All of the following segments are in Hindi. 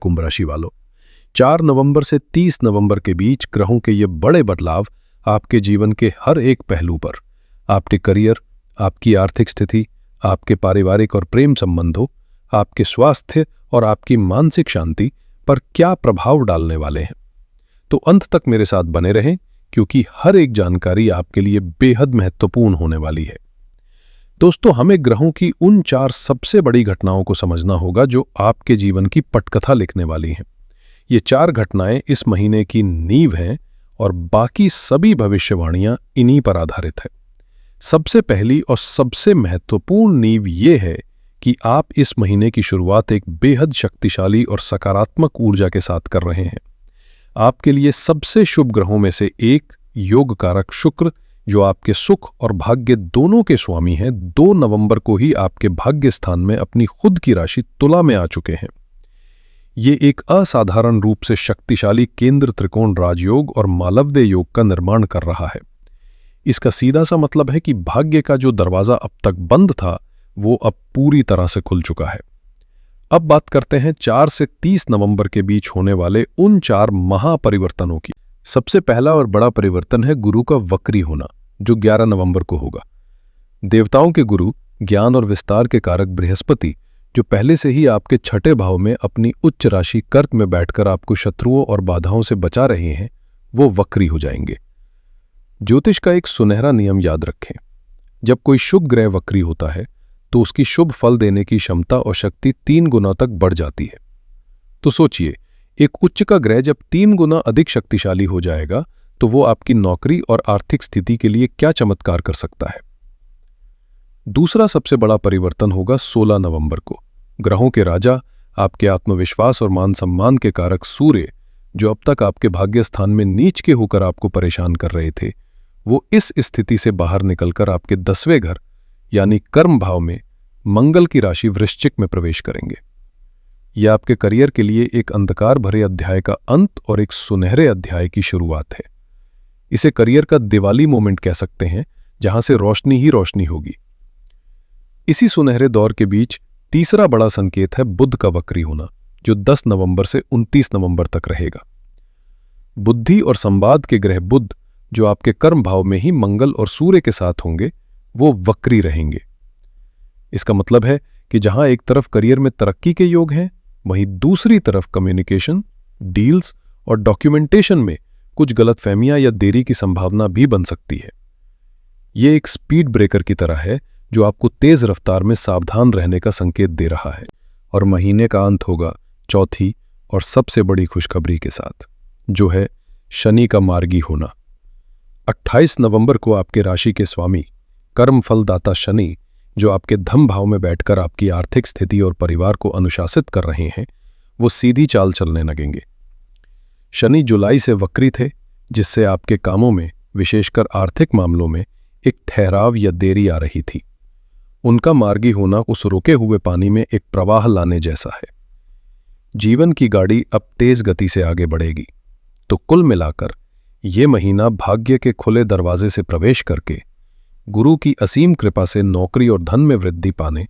कुंभ राशि वालों, 4 नवंबर से 30 नवंबर के बीच ग्रहों के ये बड़े बदलाव आपके जीवन के हर एक पहलू पर, आपके करियर, आपकी आर्थिक स्थिति, आपके पारिवारिक और प्रेम संबंधों, आपके स्वास्थ्य और आपकी मानसिक शांति पर क्या प्रभाव डालने वाले हैं। तो अंत तक मेरे साथ बने रहें, क्योंकि हर एक जानकारी आपके लिए बेहद महत्वपूर्ण होने वाली है। दोस्तों, हमें ग्रहों की उन 4 सबसे बड़ी घटनाओं को समझना होगा जो आपके जीवन की पटकथा लिखने वाली हैं। ये 4 घटनाएं इस महीने की नींव हैं और बाकी सभी भविष्यवाणियां इन्हीं पर आधारित है। सबसे पहली और सबसे महत्वपूर्ण नींव ये है कि आप इस महीने की शुरुआत एक बेहद शक्तिशाली और सकारात्मक ऊर्जा के साथ कर रहे हैं। आपके लिए सबसे शुभ ग्रहों में से एक, योग कारक शुक्र, जो आपके सुख और भाग्य दोनों के स्वामी हैं, 2 नवंबर को ही आपके भाग्य स्थान में अपनी खुद की राशि तुला में आ चुके हैं। ये एक असाधारण रूप से शक्तिशाली केंद्र त्रिकोण राजयोग और मालव्य योग का निर्माण कर रहा है। इसका सीधा सा मतलब है कि भाग्य का जो दरवाजा अब तक बंद था, वो अब पूरी तरह से खुल चुका है। अब बात करते हैं 4 से 30 नवंबर के बीच होने वाले उन 4 महापरिवर्तनों की। सबसे पहला और बड़ा परिवर्तन है गुरु का वक्री होना, जो 11 नवंबर को होगा। देवताओं के गुरु, ज्ञान और विस्तार के कारक बृहस्पति, जो पहले से ही आपके 6ठे भाव में अपनी उच्च राशि कर्क में बैठकर आपको शत्रुओं और बाधाओं से बचा रहे हैं, वो वक्री हो जाएंगे। ज्योतिष का एक सुनहरा नियम याद रखें, जब कोई शुभ ग्रह वक्री होता है तो उसकी शुभ फल देने की क्षमता और शक्ति 3 गुना तक बढ़ जाती है। तो सोचिए, एक उच्च का ग्रह जब 3 गुना अधिक शक्तिशाली हो जाएगा तो वो आपकी नौकरी और आर्थिक स्थिति के लिए क्या चमत्कार कर सकता है। दूसरा सबसे बड़ा परिवर्तन होगा 16 नवंबर को। ग्रहों के राजा, आपके आत्मविश्वास और मान सम्मान के कारक सूर्य, जो अब तक आपके भाग्य स्थान में नीच के होकर आपको परेशान कर रहे थे, वो इस स्थिति से बाहर निकलकर आपके 10वें घर यानी कर्म भाव में मंगल की राशि वृश्चिक में प्रवेश करेंगे। यह आपके करियर के लिए एक अंधकार भरे अध्याय का अंत और एक सुनहरे अध्याय की शुरुआत है। इसे करियर का दिवाली मोमेंट कह सकते हैं, जहां से रोशनी ही रोशनी होगी। इसी सुनहरे दौर के बीच तीसरा बड़ा संकेत है बुध का वक्री होना, जो 10 नवंबर से 29 नवंबर तक रहेगा। बुद्धि और संवाद के ग्रह बुध, जो आपके कर्म भाव में ही मंगल और सूर्य के साथ होंगे, वो वक्री रहेंगे। इसका मतलब है कि जहां एक तरफ करियर में तरक्की के योग हैं, वहीं दूसरी तरफ कम्युनिकेशन, डील्स और डॉक्यूमेंटेशन में कुछ गलतफहमियां या देरी की संभावना भी बन सकती है। ये एक स्पीड ब्रेकर की तरह है जो आपको तेज रफ्तार में सावधान रहने का संकेत दे रहा है। और महीने का अंत होगा चौथी और सबसे बड़ी खुशखबरी के साथ, जो है शनि का मार्गी होना। 28 नवंबर को आपके राशि के स्वामी कर्म फलदाता शनि, जो आपके धन भाव में बैठकर आपकी आर्थिक स्थिति और परिवार को अनुशासित कर रहे हैं, वो सीधी चाल चलने लगेंगे। शनि जुलाई से वक्री थे, जिससे आपके कामों में, विशेषकर आर्थिक मामलों में, एक ठहराव या देरी आ रही थी। उनका मार्गी होना उस रुके हुए पानी में एक प्रवाह लाने जैसा है। जीवन की गाड़ी अब तेज गति से आगे बढ़ेगी। तो कुल मिलाकर ये महीना भाग्य के खुले दरवाजे से प्रवेश करके गुरु की असीम कृपा से नौकरी और धन में वृद्धि पाने,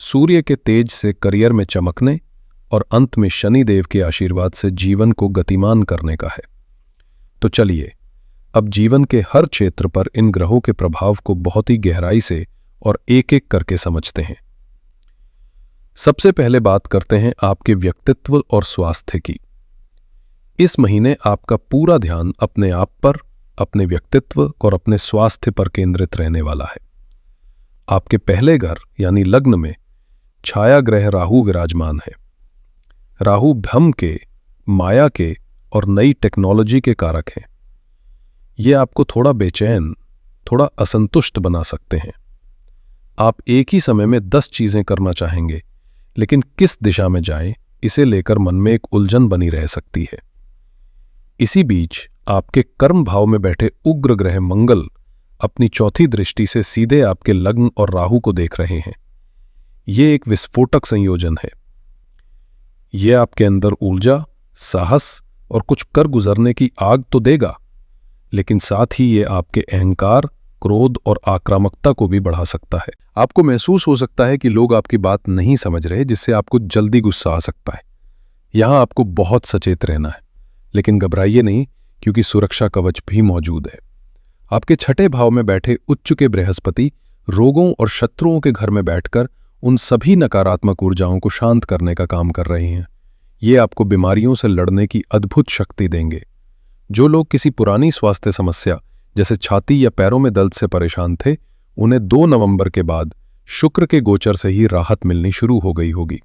सूर्य के तेज से करियर में चमकने और अंत में शनिदेव के आशीर्वाद से जीवन को गतिमान करने का है। तो चलिए अब जीवन के हर क्षेत्र पर इन ग्रहों के प्रभाव को बहुत ही गहराई से और एक एक करके समझते हैं। सबसे पहले बात करते हैं आपके व्यक्तित्व और स्वास्थ्य की। इस महीने आपका पूरा ध्यान अपने आप पर, अपने व्यक्तित्व और अपने स्वास्थ्य पर केंद्रित रहने वाला है। आपके पहले घर यानी लग्न में छाया ग्रह राहु विराजमान है। राहु भ्रम के, माया के और नई टेक्नोलॉजी के कारक हैं। ये आपको थोड़ा बेचैन, थोड़ा असंतुष्ट बना सकते हैं। आप एक ही समय में 10 चीजें करना चाहेंगे, लेकिन किस दिशा में जाएं, इसे लेकर मन में एक उलझन बनी रह सकती है। इसी बीच आपके कर्म भाव में बैठे उग्र ग्रह मंगल अपनी चौथी दृष्टि से सीधे आपके लग्न और राहु को देख रहे हैं। ये एक विस्फोटक संयोजन है। ये आपके अंदर ऊर्जा, साहस और कुछ कर गुजरने की आग तो देगा, लेकिन साथ ही ये आपके अहंकार, क्रोध और आक्रामकता को भी बढ़ा सकता है। आपको महसूस हो सकता है कि लोग आपकी बात नहीं समझ रहे, जिससे आपको जल्दी गुस्सा आ सकता है। यहां आपको बहुत सचेत रहना है, लेकिन घबराइए नहीं, क्योंकि सुरक्षा कवच भी मौजूद है। आपके छठे भाव में बैठे उच्च के बृहस्पति रोगों और शत्रुओं के घर में बैठकर उन सभी नकारात्मक ऊर्जाओं को शांत करने का काम कर रहे हैं। ये आपको बीमारियों से लड़ने की अद्भुत शक्ति देंगे। जो लोग किसी पुरानी स्वास्थ्य समस्या जैसे छाती या पैरों में दर्द से परेशान थे, उन्हें 2 नवंबर के बाद शुक्र के गोचर से ही राहत मिलनी शुरू हो गई होगी।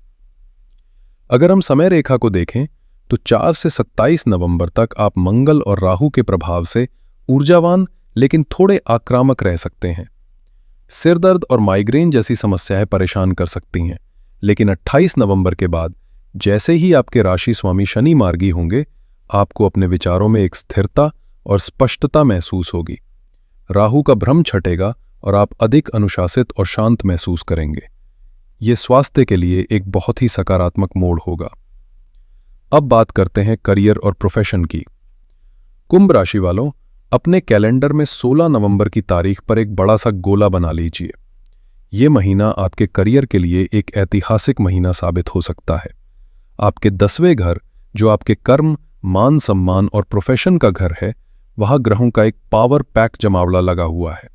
अगर हम समय रेखा को देखें तो 4 से 27 नवंबर तक आप मंगल और राहु के प्रभाव से ऊर्जावान लेकिन थोड़े आक्रामक रह सकते हैं। सिर दर्द और माइग्रेन जैसी समस्याएं परेशान कर सकती हैं, लेकिन 28 नवंबर के बाद जैसे ही आपके राशि स्वामी शनि मार्गी होंगे, आपको अपने विचारों में एक स्थिरता और स्पष्टता महसूस होगी। राहु का भ्रम छटेगा और आप अधिक अनुशासित और शांत महसूस करेंगे। ये स्वास्थ्य के लिए एक बहुत ही सकारात्मक मोड़ होगा। अब बात करते हैं करियर और प्रोफेशन की। कुंभ राशि वालों, अपने कैलेंडर में 16 नवंबर की तारीख पर एक बड़ा सा गोला बना लीजिए। ये महीना आपके करियर के लिए एक ऐतिहासिक महीना साबित हो सकता है। आपके 10वें घर, जो आपके कर्म, मान सम्मान और प्रोफेशन का घर है, वहां ग्रहों का एक पावर पैक जमावड़ा लगा हुआ है।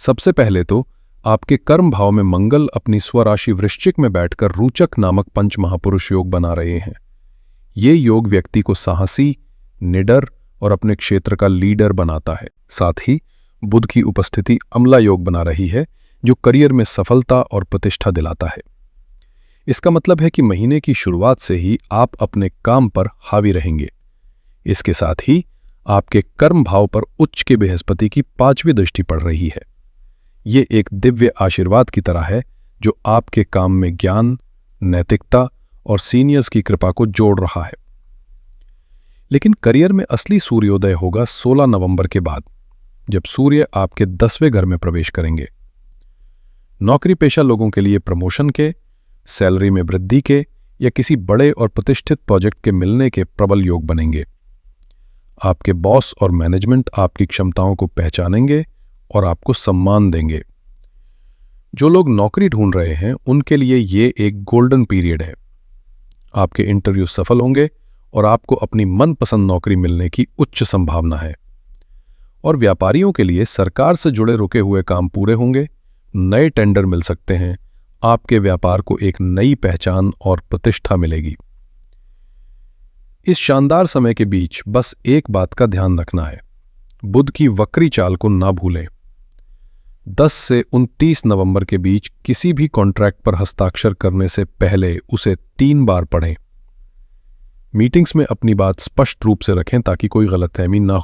सबसे पहले तो आपके कर्म भाव में मंगल अपनी स्वराशि वृश्चिक में बैठकर रोचक नामक पंच महापुरुष योग बना रहे हैं। ये योग व्यक्ति को साहसी, निडर और अपने क्षेत्र का लीडर बनाता है। साथ ही बुध की उपस्थिति अम्ला योग बना रही है, जो करियर में सफलता और प्रतिष्ठा दिलाता है। इसका मतलब है कि महीने की शुरुआत से ही आप अपने काम पर हावी रहेंगे। इसके साथ ही आपके कर्म भाव पर उच्च के बृहस्पति की 5वीं दृष्टि पड़ रही है। ये एक दिव्य आशीर्वाद की तरह है, जो आपके काम में ज्ञान, नैतिकता और सीनियर्स की कृपा को जोड़ रहा है। लेकिन करियर में असली सूर्योदय होगा 16 नवंबर के बाद, जब सूर्य आपके 10वें घर में प्रवेश करेंगे। नौकरी पेशा लोगों के लिए प्रमोशन के, सैलरी में वृद्धि के या किसी बड़े और प्रतिष्ठित प्रोजेक्ट के मिलने के प्रबल योग बनेंगे। आपके बॉस और मैनेजमेंट आपकी क्षमताओं को पहचानेंगे और आपको सम्मान देंगे। जो लोग नौकरी ढूंढ रहे हैं, उनके लिए ये एक गोल्डन पीरियड है। आपके इंटरव्यू सफल होंगे और आपको अपनी मनपसंद नौकरी मिलने की उच्च संभावना है। और व्यापारियों के लिए सरकार से जुड़े रुके हुए काम पूरे होंगे, नए टेंडर मिल सकते हैं, आपके व्यापार को एक नई पहचान और प्रतिष्ठा मिलेगी। इस शानदार समय के बीच बस एक बात का ध्यान रखना है, बुध की वक्री चाल को ना भूलें। 10 से 29 नवंबर के बीच किसी भी कॉन्ट्रैक्ट पर हस्ताक्षर करने से पहले उसे 3 बार पढ़ें। मीटिंग्स में अपनी बात स्पष्ट रूप से रखें ताकि कोई गलतफहमी ना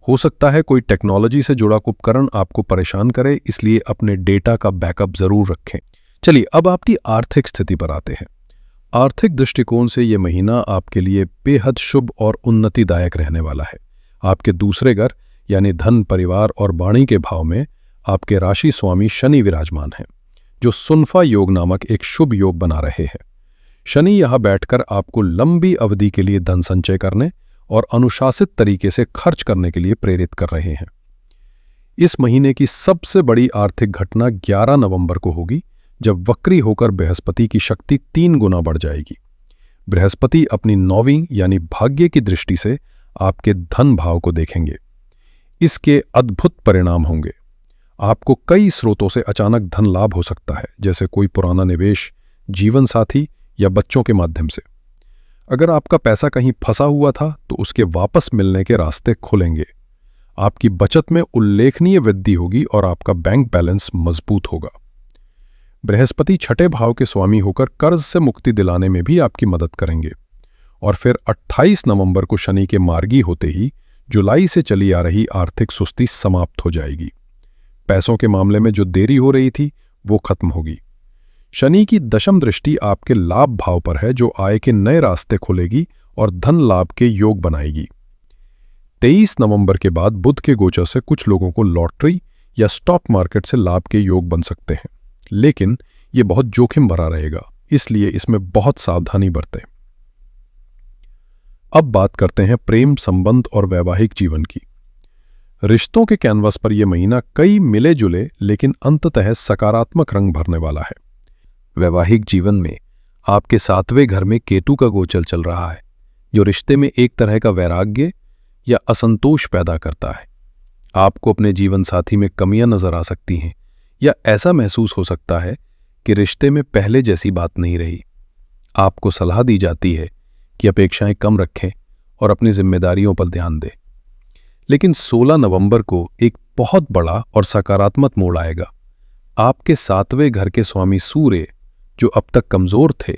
हो सकता है कोई टेक्नोलॉजी से जुड़ा उपकरण आपको परेशान करे, इसलिए अपने डेटा का बैकअप जरूर रखें। चलिए अब आपकी आर्थिक स्थिति पर आते हैं। आर्थिक दृष्टिकोण से यह महीना आपके लिए बेहद शुभ और उन्नतिदायक रहने वाला है। आपके दूसरे घर यानी धन, परिवार और वाणी के भाव में आपके राशि स्वामी शनि विराजमान हैं, जो सुनफा योग नामक एक शुभ योग बना रहे हैं। शनि यहां बैठकर आपको लंबी अवधि के लिए धन संचय करने और अनुशासित तरीके से खर्च करने के लिए प्रेरित कर रहे हैं। इस महीने की सबसे बड़ी आर्थिक घटना 11 नवंबर को होगी, जब वक्री होकर बृहस्पति की शक्ति 3 गुना बढ़ जाएगी। बृहस्पति अपनी 9वीं यानी भाग्य की दृष्टि से आपके धन भाव को देखेंगे। इसके अद्भुत परिणाम होंगे। आपको कई स्रोतों से अचानक धन लाभ हो सकता है, जैसे कोई पुराना निवेश, जीवन साथी या बच्चों के माध्यम से। अगर आपका पैसा कहीं फंसा हुआ था तो उसके वापस मिलने के रास्ते खुलेंगे। आपकी बचत में उल्लेखनीय वृद्धि होगी और आपका बैंक बैलेंस मजबूत होगा। बृहस्पति छठे भाव के स्वामी होकर कर्ज से मुक्ति दिलाने में भी आपकी मदद करेंगे। और फिर 28 नवंबर को शनि के मार्गी होते ही जुलाई से चली आ रही आर्थिक सुस्ती समाप्त हो जाएगी। पैसों के मामले में जो देरी हो रही थी वो खत्म होगी। शनि की दशम दृष्टि आपके लाभ भाव पर है, जो आय के नए रास्ते खोलेगी और धन लाभ के योग बनाएगी। 23 नवंबर के बाद बुध के गोचर से कुछ लोगों को लॉटरी या स्टॉक मार्केट से लाभ के योग बन सकते हैं, लेकिन यह बहुत जोखिम भरा रहेगा, इसलिए इसमें बहुत सावधानी बरतें। अब बात करते हैं प्रेम संबंध और वैवाहिक जीवन की। रिश्तों के कैनवास पर यह महीना कई मिले जुले लेकिन अंततः सकारात्मक रंग भरने वाला है। वैवाहिक जीवन में आपके 7वें घर में केतु का गोचर चल रहा है, जो रिश्ते में एक तरह का वैराग्य या असंतोष पैदा करता है। आपको अपने जीवन साथी में कमियां नजर आ सकती हैं या ऐसा महसूस हो सकता है कि रिश्ते में पहले जैसी बात नहीं रही। आपको सलाह दी जाती है कि अपेक्षाएं कम रखें और अपनी जिम्मेदारियों पर ध्यान दें। लेकिन 16 नवंबर को एक बहुत बड़ा और सकारात्मक मोड़ आएगा। आपके 7वें घर के स्वामी सूर्य, जो अब तक कमजोर थे,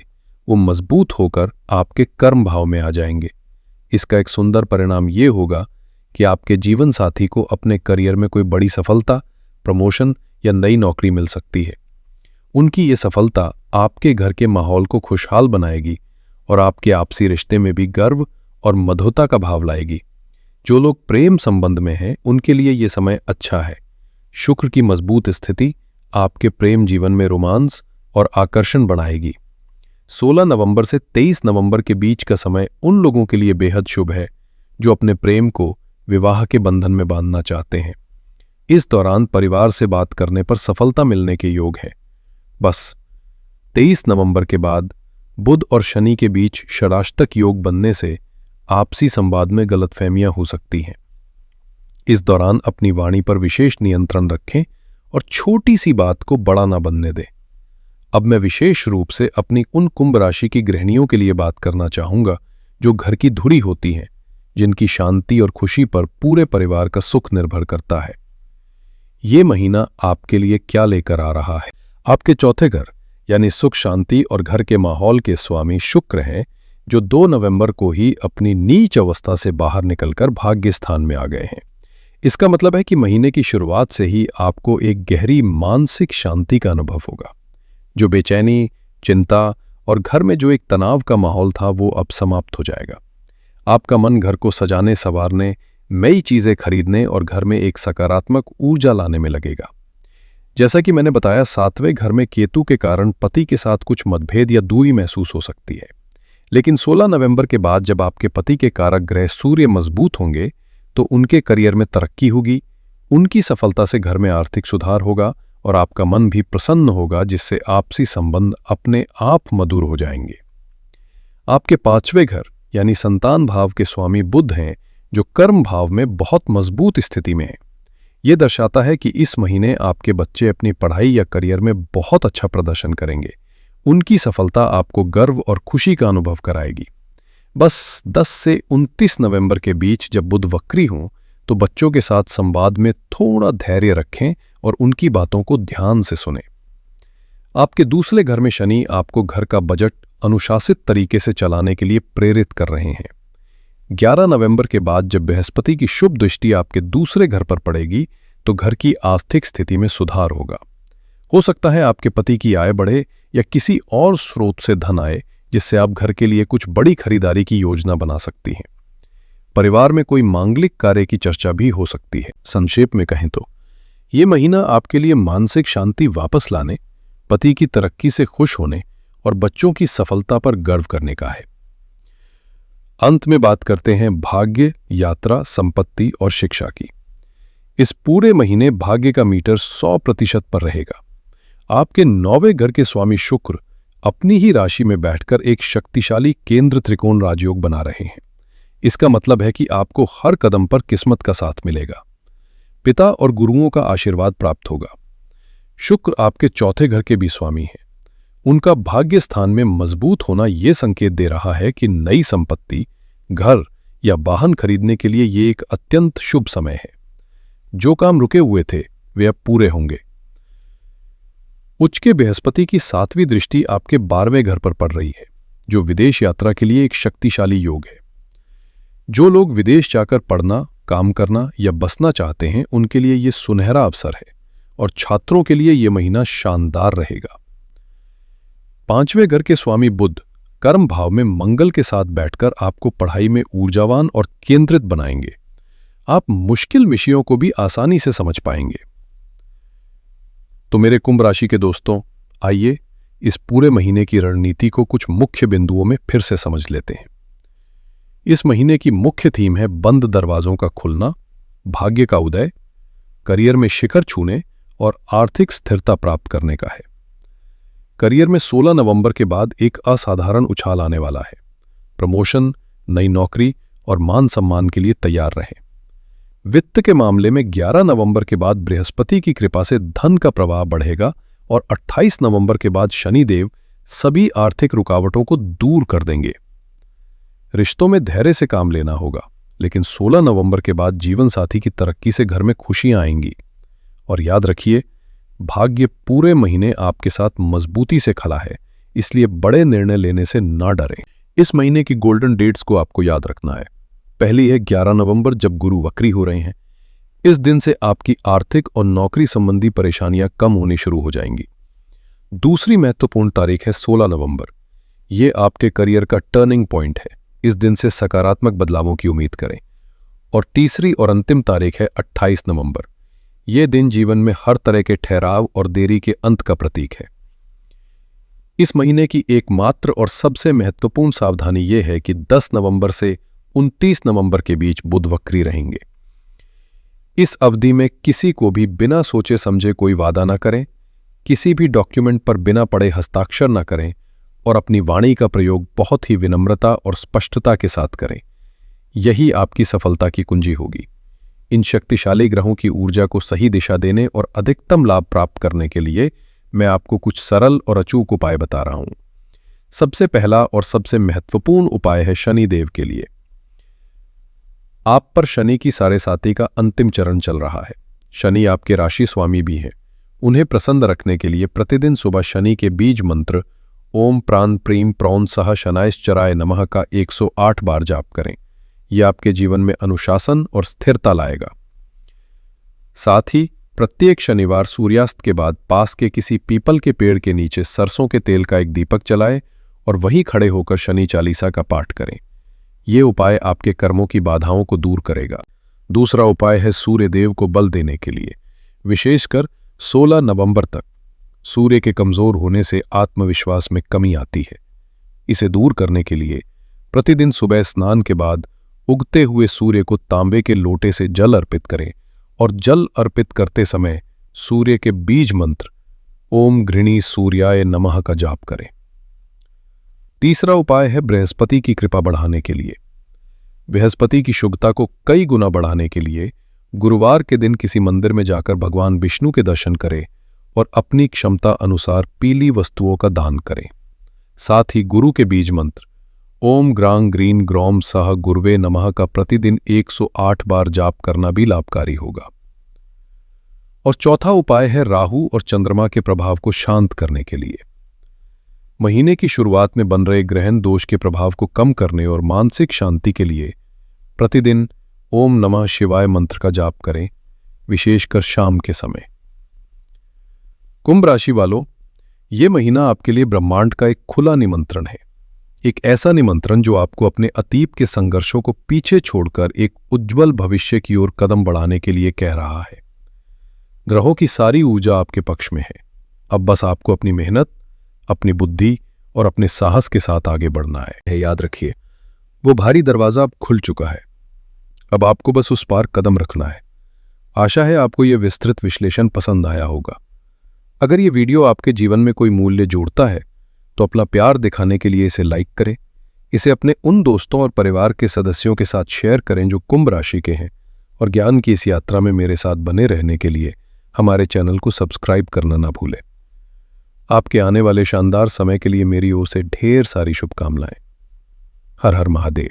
वो मजबूत होकर आपके कर्म भाव में आ जाएंगे। इसका एक सुंदर परिणाम ये होगा कि आपके जीवन साथी को अपने करियर में कोई बड़ी सफलता, प्रमोशन या नई नौकरी मिल सकती है। उनकी ये सफलता आपके घर के माहौल को खुशहाल बनाएगी और आपके आपसी रिश्ते में भी गर्व और मधुरता का भाव लाएगी। जो लोग प्रेम संबंध में हैं, उनके लिए ये समय अच्छा है। शुक्र की मजबूत स्थिति आपके प्रेम जीवन में रोमांस और आकर्षण बढ़ाएगी। 16 नवंबर से 23 नवंबर के बीच का समय उन लोगों के लिए बेहद शुभ है जो अपने प्रेम को विवाह के बंधन में बांधना चाहते हैं। इस दौरान परिवार से बात करने पर सफलता मिलने के योग है। बस 23 नवंबर के बाद बुध और शनि के बीच षडाष्टक योग बनने से आपसी संवाद में गलतफहमियां हो सकती हैं। इस दौरान अपनी वाणी पर विशेष नियंत्रण रखें और छोटी सी बात को बड़ा ना बनने दें। अब मैं विशेष रूप से अपनी उन कुंभ राशि की गृहिणियों के लिए बात करना चाहूंगा जो घर की धुरी होती हैं, जिनकी शांति और खुशी पर पूरे परिवार का सुख निर्भर करता है। ये महीना आपके लिए क्या लेकर आ रहा है? आपके 4थे घर यानी सुख शांति और घर के माहौल के स्वामी शुक्र हैं, जो 2 नवंबर को ही अपनी नीच अवस्था से बाहर निकलकर भाग्य स्थान में आ गए हैं। इसका मतलब है कि महीने की शुरुआत से ही आपको एक गहरी मानसिक शांति का अनुभव होगा। जो बेचैनी, चिंता और घर में जो एक तनाव का माहौल था, वो अब समाप्त हो जाएगा। आपका मन घर को सजाने संवारने, नई चीजें खरीदने और घर में एक सकारात्मक ऊर्जा लाने में लगेगा। जैसा कि मैंने बताया, 7वें घर में केतु के कारण पति के साथ कुछ मतभेद या दूरी महसूस हो सकती है। लेकिन 16 नवंबर के बाद जब आपके पति के कारक ग्रह सूर्य मजबूत होंगे, तो उनके करियर में तरक्की होगी, उनकी सफलता से घर में आर्थिक सुधार होगा और आपका मन भी प्रसन्न होगा, जिससे आपसी संबंध अपने आप मधुर हो जाएंगे। आपके 5वें घर यानी संतान भाव के स्वामी बुध हैं, जो कर्म भाव में बहुत मजबूत स्थिति में हैं। यह दर्शाता है कि इस महीने आपके बच्चे अपनी पढ़ाई या करियर में बहुत अच्छा प्रदर्शन करेंगे। उनकी सफलता आपको गर्व और खुशी का अनुभव कराएगी। बस 10 से 29 नवंबर के बीच जब बुध वक्री हों, तो बच्चों के साथ संवाद में थोड़ा धैर्य रखें और उनकी बातों को ध्यान से सुनें। आपके दूसरे घर में शनि आपको घर का बजट अनुशासित तरीके से चलाने के लिए प्रेरित कर रहे हैं। 11 नवंबर के बाद जब बृहस्पति की शुभ दृष्टि आपके दूसरे घर पर पड़ेगी, तो घर की आर्थिक स्थिति में सुधार होगा। हो सकता है आपके पति की आय बढ़े या किसी और स्रोत से धन आए, जिससे आप घर के लिए कुछ बड़ी खरीदारी की योजना बना सकती हैं। परिवार में कोई मांगलिक कार्य की चर्चा भी हो सकती है। संक्षेप में कहें तो ये महीना आपके लिए मानसिक शांति वापस लाने, पति की तरक्की से खुश होने और बच्चों की सफलता पर गर्व करने का है। अंत में बात करते हैं भाग्य, यात्रा, संपत्ति और शिक्षा की। इस पूरे महीने भाग्य का मीटर 100% पर रहेगा। आपके 9वें घर के स्वामी शुक्र अपनी ही राशि में बैठकर एक शक्तिशाली केंद्र त्रिकोण राजयोग बना रहे हैं। इसका मतलब है कि आपको हर कदम पर किस्मत का साथ मिलेगा। पिता और गुरुओं का आशीर्वाद प्राप्त होगा। शुक्र आपके 4थे घर के भी स्वामी हैं। उनका भाग्य स्थान में मजबूत होना यह संकेत दे रहा है कि नई संपत्ति, घर या वाहन खरीदने के लिए यह एक अत्यंत शुभ समय है। जो काम रुके हुए थे वे अब पूरे होंगे। उच्च के बृहस्पति की 7वीं दृष्टि आपके 12वें घर पर पड़ रही है, जो विदेश यात्रा के लिए एक शक्तिशाली योग है। जो लोग विदेश जाकर पढ़ना, काम करना या बसना चाहते हैं, उनके लिए यह सुनहरा अवसर है और छात्रों के लिए यह महीना शानदार रहेगा। 5वें घर के स्वामी बुध कर्म भाव में मंगल के साथ बैठकर आपको पढ़ाई में ऊर्जावान और केंद्रित बनाएंगे। आप मुश्किल विषयों को भी आसानी से समझ पाएंगे। तो मेरे कुंभ राशि के दोस्तों, आइए इस पूरे महीने की रणनीति को कुछ मुख्य बिंदुओं में फिर से समझ लेते हैं। इस महीने की मुख्य थीम है बंद दरवाजों का खुलना, भाग्य का उदय, करियर में शिखर छूने और आर्थिक स्थिरता प्राप्त करने का है। करियर में 16 नवंबर के बाद एक असाधारण उछाल आने वाला है। प्रमोशन, नई नौकरी और मान सम्मान के लिए तैयार रहें। वित्त के मामले में 11 नवंबर के बाद बृहस्पति की कृपा से धन का प्रवाह बढ़ेगा और 28 नवंबर के बाद शनिदेव सभी आर्थिक रुकावटों को दूर कर देंगे। रिश्तों में धैर्य से काम लेना होगा, लेकिन 16 नवंबर के बाद जीवन साथी की तरक्की से घर में खुशियां आएंगी। और याद रखिए, भाग्य पूरे महीने आपके साथ मजबूती से खड़ा है, इसलिए बड़े निर्णय लेने से ना डरें। इस महीने की गोल्डन डेट्स को आपको याद रखना है। पहली है 11 नवंबर, जब गुरु वक्री हो रहे हैं। इस दिन से आपकी आर्थिक और नौकरी संबंधी परेशानियां कम होनी शुरू हो जाएंगी। दूसरी महत्वपूर्ण तारीख है 16 नवंबर। ये आपके करियर का टर्निंग पॉइंट है। इस दिन से सकारात्मक बदलावों की उम्मीद करें। और तीसरी और अंतिम तारीख है 28 नवंबर। ये दिन जीवन में हर तरह के ठहराव और देरी के अंत का प्रतीक है। इस महीने की एकमात्र और सबसे महत्वपूर्ण सावधानी यह है कि 10 नवंबर से 29 नवंबर के बीच बुध वक्री रहेंगे। इस अवधि में किसी को भी बिना सोचे समझे कोई वादा न करें, किसी भी डॉक्यूमेंट पर बिना पढ़े हस्ताक्षर न करें और अपनी वाणी का प्रयोग बहुत ही विनम्रता और स्पष्टता के साथ करें। यही आपकी सफलता की कुंजी होगी। इन शक्तिशाली ग्रहों की ऊर्जा को सही दिशा देने और अधिकतम लाभ प्राप्त करने के लिए मैं आपको कुछ सरल और अचूक उपाय बता रहा हूं। सबसे पहला और सबसे महत्वपूर्ण उपाय है शनिदेव के लिए। आप पर शनि की साढ़े साती का अंतिम चरण चल रहा है। शनि आपके राशि स्वामी भी हैं। उन्हें प्रसन्न रखने के लिए प्रतिदिन सुबह शनि के बीज मंत्र ओम प्राण प्रीम प्रौन सह शनायश्चराय नमः का 108 बार जाप करें। यह आपके जीवन में अनुशासन और स्थिरता लाएगा। साथ ही प्रत्येक शनिवार सूर्यास्त के बाद पास के किसी पीपल के पेड़ के नीचे सरसों के तेल का एक दीपक जलाएं और वहीं खड़े होकर शनि चालीसा का पाठ करें। ये उपाय आपके कर्मों की बाधाओं को दूर करेगा। दूसरा उपाय है सूर्य देव को बल देने के लिए। विशेषकर 16 नवंबर तक सूर्य के कमजोर होने से आत्मविश्वास में कमी आती है। इसे दूर करने के लिए प्रतिदिन सुबह स्नान के बाद उगते हुए सूर्य को तांबे के लोटे से जल अर्पित करें और जल अर्पित करते समय सूर्य के बीज मंत्र ओम घृणी सूर्याय नमः का जाप करें। तीसरा उपाय है बृहस्पति की कृपा बढ़ाने के लिए। बृहस्पति की शुभता को कई गुना बढ़ाने के लिए गुरुवार के दिन किसी मंदिर में जाकर भगवान विष्णु के दर्शन करें और अपनी क्षमता अनुसार पीली वस्तुओं का दान करें। साथ ही गुरु के बीज मंत्र ओम ग्रांग ग्रीन ग्रौम सह गुरुवे नमः का प्रतिदिन 108 बार जाप करना भी लाभकारी होगा। और चौथा उपाय है राहु और चंद्रमा के प्रभाव को शांत करने के लिए। महीने की शुरुआत में बन रहे ग्रहण दोष के प्रभाव को कम करने और मानसिक शांति के लिए प्रतिदिन ओम नमः शिवाय मंत्र का जाप करें, विशेषकर शाम के समय। कुंभ राशि वालों, ये महीना आपके लिए ब्रह्मांड का एक खुला निमंत्रण है। एक ऐसा निमंत्रण जो आपको अपने अतीत के संघर्षों को पीछे छोड़कर एक उज्जवल भविष्य की ओर कदम बढ़ाने के लिए कह रहा है। ग्रहों की सारी ऊर्जा आपके पक्ष में है। अब बस आपको अपनी मेहनत, अपनी बुद्धि और अपने साहस के साथ आगे बढ़ना है। याद रखिए, वो भारी दरवाजा अब खुल चुका है। अब आपको बस उस पार कदम रखना है। आशा है आपको यह विस्तृत विश्लेषण पसंद आया होगा। अगर ये वीडियो आपके जीवन में कोई मूल्य जोड़ता है तो अपना प्यार दिखाने के लिए इसे लाइक करें। इसे अपने उन दोस्तों और परिवार के सदस्यों के साथ शेयर करें जो कुंभ राशि के हैं। और ज्ञान की इस यात्रा में मेरे साथ बने रहने के लिए हमारे चैनल को सब्सक्राइब करना ना भूलें। आपके आने वाले शानदार समय के लिए मेरी ओर से ढेर सारी शुभकामनाएं। हर हर महादेव।